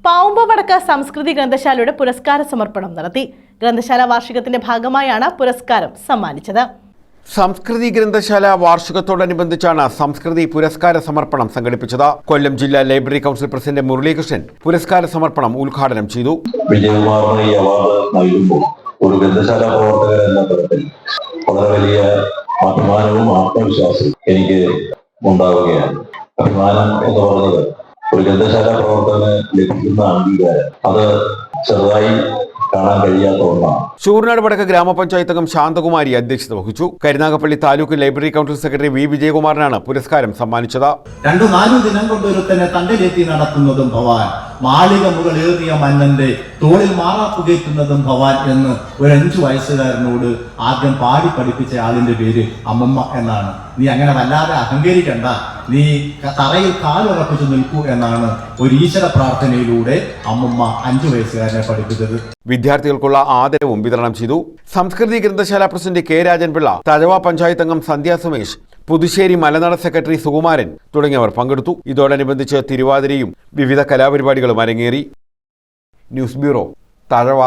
പാവുമ്പവടക്ക സംസ്കൃതി ഗ്രന്ഥശാലയുടെ പുരസ്കാര സമർപ്പണം നടത്തി. ഗ്രന്ഥശാല വാർഷികത്തിന്റെ ഭാഗമായാണ് പുരസ്കാരം സമ്മാനിച്ചത്. സംസ്കൃതി ഗ്രന്ഥശാല വാർഷികത്തോടനുബന്ധിച്ചാണ് സംസ്കൃതി പുരസ്കാര സമർപ്പണം സംഘടിപ്പിച്ചത്. കൊല്ലം ജില്ലാ ലൈബ്രറി കൗൺസിൽ പ്രസിഡന്റ് മുരളീകൃഷ്ണൻ പുരസ്കാര സമർപ്പണം ഉദ്ഘാടനം ചെയ്തു. വിജയകുമാറിന് ഈ അവാർഡ് നൽകുമ്പോൾ ഒരു ഗ്രന്ഥശാല പ്രവർത്തകൻ എന്ന തരത്തിൽ വളരെ വലിയ അഭിമാനവും ആത്മവിശ്വാസവും എനിക്ക് ഉണ്ടാവുകയാണ്. അഭിമാനം എന്ന് പറഞ്ഞത് ഒരു ഗ്രന്ഥശാല പ്രവർത്തകന് ലഭിക്കുന്ന അംഗീകാരം അത് ചെറുതായി കാണാൻ കഴിയാത്ത ഒന്നാണ്. ശൂർനാട് വടക്ക് ഗ്രാമപഞ്ചായത്ത് അംഗം ശാന്തകുമാരി അധ്യക്ഷത വഹിച്ചു. Karunagappally taluk library council secretary V വിജയകുമാറിനാണ് പുരസ്കാരം സമ്മാനിച്ചത്. 2-4 ദിനം കൊണ്ടൊരുത്തനെ തണ്ടിലെത്തി നടത്തുന്നതും ഭവാൻ, മാളിക മുകളേറിയ മന്നന്റെ തോളിൽ മാറാപ്പുകയറ്റുന്നതും ഭവാൻ എന്ന് ഒരു 5 വയസ്സുകാരനോട് ആദ്യം പാടി പഠിപ്പിച്ച ആളിന്റെ പേര് അമ്മമ്മ എന്നാണ്. നീ അങ്ങനെ വല്ലാതെ അഹങ്കരിക്കണ്ട, നീ തറയിൽ കാലുറപ്പിച്ചു നിൽക്കൂ എന്നാണ് ഒരു ഈശ്വര പ്രാർത്ഥനയിലൂടെ അമ്മമ്മ 5 വയസ്സുകാരനെ പഠിപ്പിച്ചത്. വിദ്യാർത്ഥികൾക്കുള്ള ആദരവും വിതരണം ചെയ്തു. സംസ്കൃതി ഗ്രന്ഥശാല പ്രസിഡന്റ് കെ രാജൻപിള്ള, തഴവ പഞ്ചായത്ത് അംഗം സന്ധ്യ സുമേഷ്, പുതുശ്ശേരി മലനാട് സെക്രട്ടറി സുകുമാരൻ തുടങ്ങിയവർ പങ്കെടുത്തു. ഇതോടനുബന്ധിച്ച് തിരുവാതിരയും വിവിധ കലാപരിപാടികളും അരങ്ങേറി. News bureau, Thazhava.